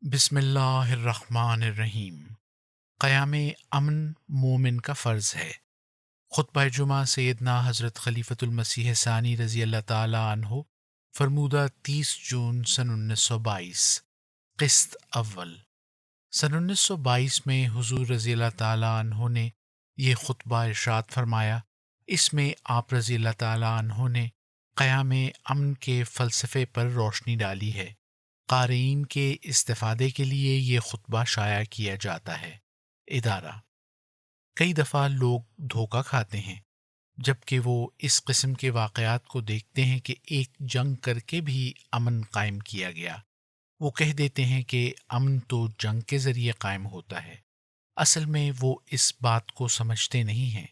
بسم اللہ الرحمن الرحیم۔ قیام امن مومن کا فرض ہے۔ خطبہ جمعہ سیدنا حضرت خلیفۃ المسیح ثانی رضی اللہ تعالی عنہ، فرمودہ 30 جون سن 1922۔ قسط اول۔ سن 1922 میں حضور رضی اللہ تعالی عنہ نے یہ خطبہ ارشاد فرمایا۔ اس میں آپ رضی اللہ تعالی عنہ نے قیام امن کے فلسفے پر روشنی ڈالی ہے۔ قارئین کے استفادے کے لیے یہ خطبہ شائع کیا جاتا ہے۔ ادارہ: کئی دفعہ لوگ دھوکہ کھاتے ہیں جب کہ وہ اس قسم کے واقعات کو دیکھتے ہیں کہ ایک جنگ کر کے بھی امن قائم کیا گیا۔ وہ کہہ دیتے ہیں کہ امن تو جنگ کے ذریعے قائم ہوتا ہے۔ اصل میں وہ اس بات کو سمجھتے نہیں ہیں۔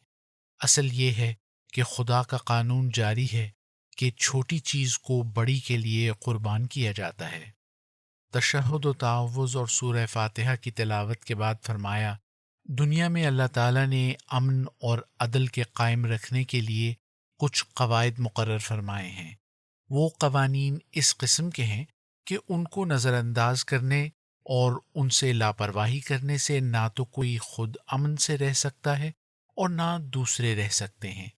اصل یہ ہے کہ خدا کا قانون جاری ہے کہ چھوٹی چیز کو بڑی کے لیے قربان کیا جاتا ہے۔ تشہد و تعوذ اور سورہ فاتحہ کی تلاوت کے بعد فرمایا، دنیا میں اللہ تعالیٰ نے امن اور عدل کے قائم رکھنے کے لیے کچھ قواعد مقرر فرمائے ہیں۔ وہ قوانین اس قسم کے ہیں کہ ان کو نظر انداز کرنے اور ان سے لاپرواہی کرنے سے نہ تو کوئی خود امن سے رہ سکتا ہے اور نہ دوسرے رہ سکتے ہیں۔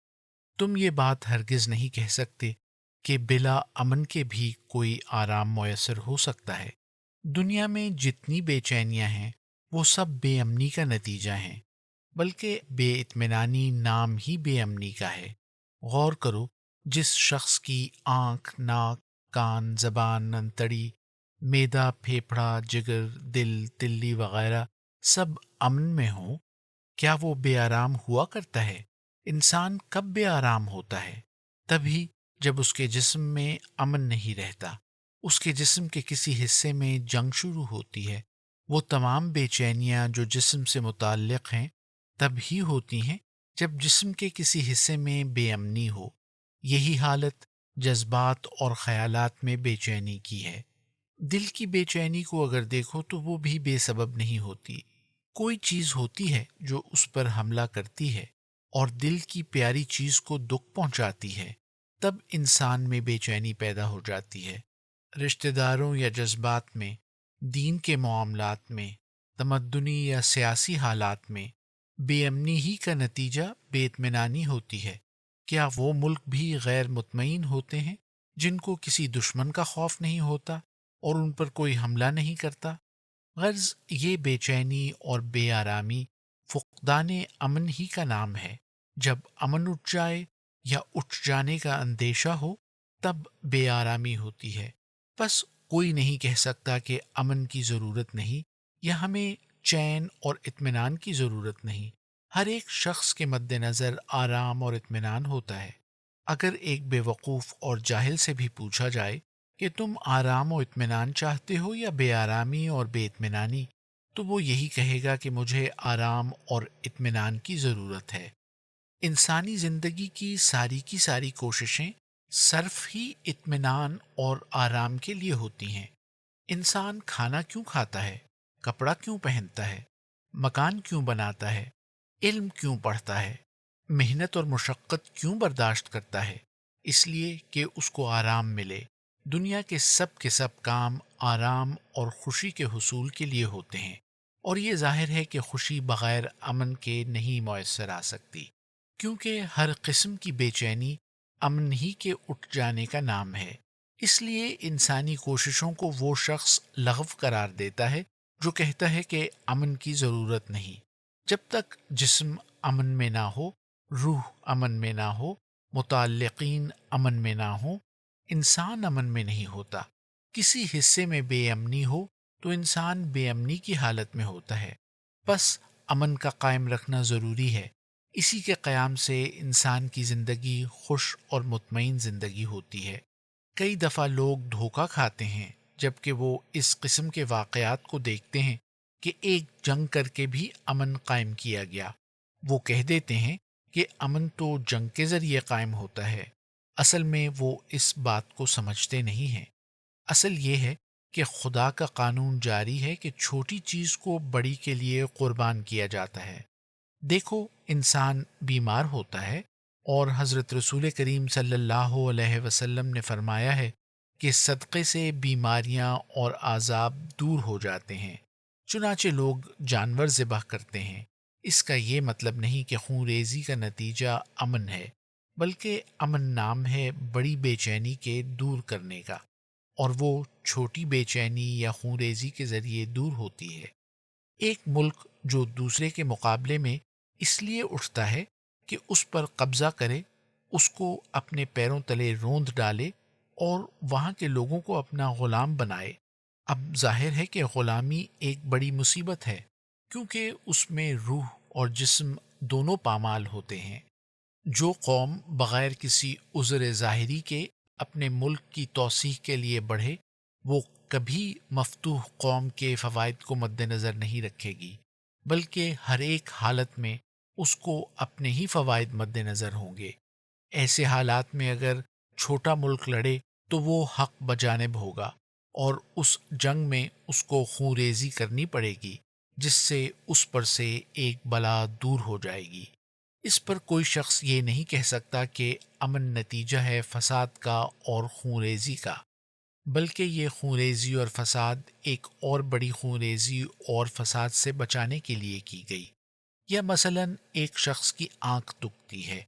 تم یہ بات ہرگز نہیں کہہ سکتے کہ بلا امن کے بھی کوئی آرام میسر ہو سکتا ہے۔ دنیا میں جتنی بے چینیاں ہیں وہ سب بے امنی کا نتیجہ ہیں، بلکہ بے اطمینانی نام ہی بے امنی کا ہے۔ غور کرو، جس شخص کی آنکھ، ناک، کان، زبان، انتڑی، معدہ، پھیپھڑا، جگر، دل، تلی وغیرہ سب امن میں ہوں، کیا وہ بے آرام ہوا کرتا ہے؟ انسان کب بے آرام ہوتا ہے؟ تبھی جب اس کے جسم میں امن نہیں رہتا، اس کے جسم کے کسی حصے میں جنگ شروع ہوتی ہے۔ وہ تمام بے چینیاں جو جسم سے متعلق ہیں تب ہی ہوتی ہیں جب جسم کے کسی حصے میں بے امنی ہو۔ یہی حالت جذبات اور خیالات میں بے چینی کی ہے۔ دل کی بے چینی کو اگر دیکھو تو وہ بھی بے سبب نہیں ہوتی۔ کوئی چیز ہوتی ہے جو اس پر حملہ کرتی ہے اور دل کی پیاری چیز کو دکھ پہنچاتی ہے، تب انسان میں بے چینی پیدا ہو جاتی ہے۔ رشتہ داروں یا جذبات میں، دین کے معاملات میں، تمدنی یا سیاسی حالات میں بے امنی ہی کا نتیجہ بے اطمینانی ہوتی ہے۔ کیا وہ ملک بھی غیر مطمئن ہوتے ہیں جن کو کسی دشمن کا خوف نہیں ہوتا اور ان پر کوئی حملہ نہیں کرتا؟ غرض یہ بے چینی اور بے آرامی فقدان امن ہی کا نام ہے۔ جب امن اٹھ جائے یا اٹھ جانے کا اندیشہ ہو تب بے آرامی ہوتی ہے۔ بس کوئی نہیں کہہ سکتا کہ امن کی ضرورت نہیں یا ہمیں چین اور اطمینان کی ضرورت نہیں۔ ہر ایک شخص کے مد نظر آرام اور اطمینان ہوتا ہے۔ اگر ایک بے وقوف اور جاہل سے بھی پوچھا جائے کہ تم آرام و اطمینان چاہتے ہو یا بے آرامی اور بے اطمینانی، تو وہ یہی کہے گا کہ مجھے آرام اور اطمینان کی ضرورت ہے۔ انسانی زندگی کی ساری کوششیں صرف ہی اطمینان اور آرام کے لیے ہوتی ہیں۔ انسان کھانا کیوں کھاتا ہے؟ کپڑا کیوں پہنتا ہے؟ مکان کیوں بناتا ہے؟ علم کیوں پڑھتا ہے؟ محنت اور مشقت کیوں برداشت کرتا ہے؟ اس لیے کہ اس کو آرام ملے۔ دنیا کے سب کام آرام اور خوشی کے حصول کے لیے ہوتے ہیں، اور یہ ظاہر ہے کہ خوشی بغیر امن کے نہیں میسر آ سکتی، کیونکہ ہر قسم کی بے چینی امن ہی کے اٹھ جانے کا نام ہے۔ اس لیے انسانی کوششوں کو وہ شخص لغو قرار دیتا ہے جو کہتا ہے کہ امن کی ضرورت نہیں۔ جب تک جسم امن میں نہ ہو، روح امن میں نہ ہو، متعلقین امن میں نہ ہو، انسان امن میں نہیں ہوتا۔ کسی حصے میں بے امنی ہو تو انسان بے امنی کی حالت میں ہوتا ہے۔ بس امن کا قائم رکھنا ضروری ہے۔ اسی کے قیام سے انسان کی زندگی خوش اور مطمئن زندگی ہوتی ہے۔ کئی دفعہ لوگ دھوکہ کھاتے ہیں جب کہ وہ اس قسم کے واقعات کو دیکھتے ہیں کہ ایک جنگ کر کے بھی امن قائم کیا گیا۔ وہ کہہ دیتے ہیں کہ امن تو جنگ کے ذریعے قائم ہوتا ہے۔ اصل میں وہ اس بات کو سمجھتے نہیں ہیں۔ اصل یہ ہے کہ خدا کا قانون جاری ہے کہ چھوٹی چیز کو بڑی کے لیے قربان کیا جاتا ہے۔ دیکھو، انسان بیمار ہوتا ہے اور حضرت رسول کریم صلی اللہ علیہ وسلم نے فرمایا ہے کہ صدقے سے بیماریاں اور عذاب دور ہو جاتے ہیں، چنانچہ لوگ جانور ذبح کرتے ہیں۔ اس کا یہ مطلب نہیں کہ خون ریزی کا نتیجہ امن ہے، بلکہ امن نام ہے بڑی بے چینی کے دور کرنے کا، اور وہ چھوٹی بے چینی یا خون ریزی کے ذریعے دور ہوتی ہے۔ ایک ملک جو دوسرے کے مقابلے میں اس لیے اٹھتا ہے کہ اس پر قبضہ کرے، اس کو اپنے پیروں تلے روند ڈالے اور وہاں کے لوگوں کو اپنا غلام بنائے، اب ظاہر ہے کہ غلامی ایک بڑی مصیبت ہے، کیونکہ اس میں روح اور جسم دونوں پامال ہوتے ہیں۔ جو قوم بغیر کسی عذر ظاہری کے اپنے ملک کی توسیع کے لیے بڑھے، وہ کبھی مفتوح قوم کے فوائد کو مد نظر نہیں رکھے گی، بلکہ ہر ایک حالت میں اس کو اپنے ہی فوائد مد نظر ہوں گے۔ ایسے حالات میں اگر چھوٹا ملک لڑے تو وہ حق بجانب ہوگا، اور اس جنگ میں اس کو خون ریزی کرنی پڑے گی، جس سے اس پر سے ایک بلا دور ہو جائے گی۔ اس پر کوئی شخص یہ نہیں کہہ سکتا کہ امن نتیجہ ہے فساد کا اور خون ریزی کا، بلکہ یہ خون ریزی اور فساد ایک اور بڑی خون ریزی اور فساد سے بچانے کے لیے کی گئی۔ یا مثلاً ایک شخص کی آنکھ دکھتی ہے،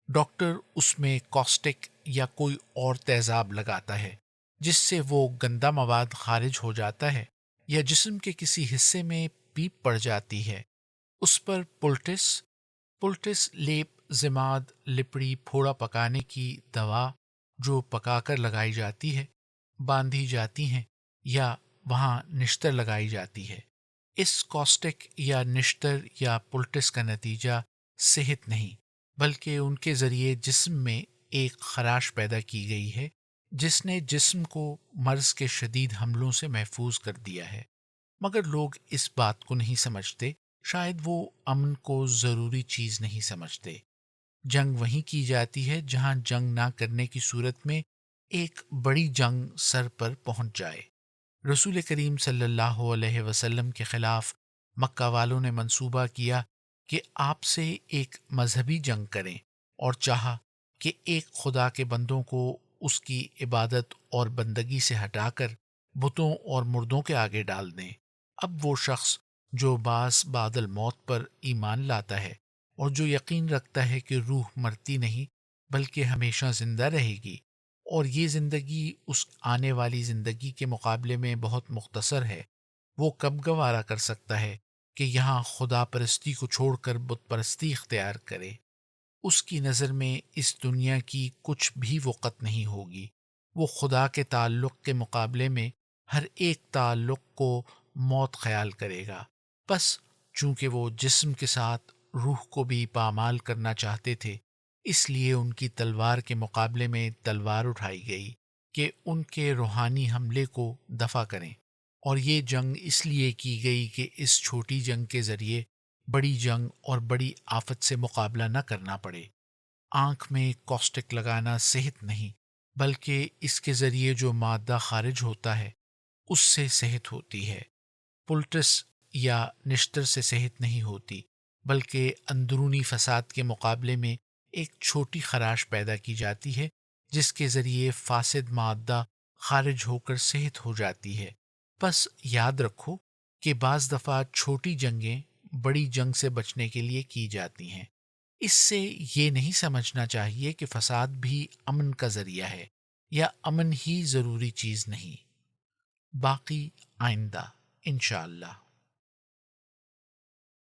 ڈاکٹر اس میں کاسٹک یا کوئی اور تیزاب لگاتا ہے جس سے وہ گندا مواد خارج ہو جاتا ہے، یا جسم کے کسی حصے میں پیپ پڑ جاتی ہے، اس پر پلٹس لیپ، ضماد، لپڑی، پھوڑا پکانے کی دوا جو پکا کر لگائی جاتی ہے، باندھی جاتی ہیں، یا وہاں نشتر لگائی جاتی ہے۔ اس کاسٹک یا نشتر یا پلٹس کا نتیجہ صحت نہیں، بلکہ ان کے ذریعے جسم میں ایک خراش پیدا کی گئی ہے، جس نے جسم کو مرض کے شدید حملوں سے محفوظ کر دیا ہے۔ مگر لوگ اس بات کو نہیں سمجھتے، شاید وہ امن کو ضروری چیز نہیں سمجھتے۔ جنگ وہیں کی جاتی ہے جہاں جنگ نہ کرنے کی صورت میں ایک بڑی جنگ سر پر پہنچ جائے۔ رسول کریم صلی اللہ علیہ وسلم کے خلاف مکہ والوں نے منصوبہ کیا کہ آپ سے ایک مذہبی جنگ کریں، اور چاہا کہ ایک خدا کے بندوں کو اس کی عبادت اور بندگی سے ہٹا کر بتوں اور مردوں کے آگے ڈال دیں۔ اب وہ شخص جو بعث بعد الموت پر ایمان لاتا ہے اور جو یقین رکھتا ہے کہ روح مرتی نہیں بلکہ ہمیشہ زندہ رہے گی، اور یہ زندگی اس آنے والی زندگی کے مقابلے میں بہت مختصر ہے، وہ کب گوارا کر سکتا ہے کہ یہاں خدا پرستی کو چھوڑ کر بت پرستی اختیار کرے؟ اس کی نظر میں اس دنیا کی کچھ بھی وقت نہیں ہوگی۔ وہ خدا کے تعلق کے مقابلے میں ہر ایک تعلق کو موت خیال کرے گا۔ بس چونکہ وہ جسم کے ساتھ روح کو بھی پامال کرنا چاہتے تھے، اس لیے ان کی تلوار کے مقابلے میں تلوار اٹھائی گئی کہ ان کے روحانی حملے کو دفع کریں، اور یہ جنگ اس لیے کی گئی کہ اس چھوٹی جنگ کے ذریعے بڑی جنگ اور بڑی آفت سے مقابلہ نہ کرنا پڑے۔ آنکھ میں کاسٹک لگانا صحت نہیں، بلکہ اس کے ذریعے جو مادہ خارج ہوتا ہے اس سے صحت ہوتی ہے۔ پلٹس یا نشتر سے صحت نہیں ہوتی، بلکہ اندرونی فساد کے مقابلے میں ایک چھوٹی خراش پیدا کی جاتی ہے جس کے ذریعے فاسد مادہ خارج ہو کر صحت ہو جاتی ہے۔ بس یاد رکھو کہ بعض دفعہ چھوٹی جنگیں بڑی جنگ سے بچنے کے لیے کی جاتی ہیں۔ اس سے یہ نہیں سمجھنا چاہیے کہ فساد بھی امن کا ذریعہ ہے، یا امن ہی ضروری چیز نہیں۔ باقی آئندہ انشاءاللہ۔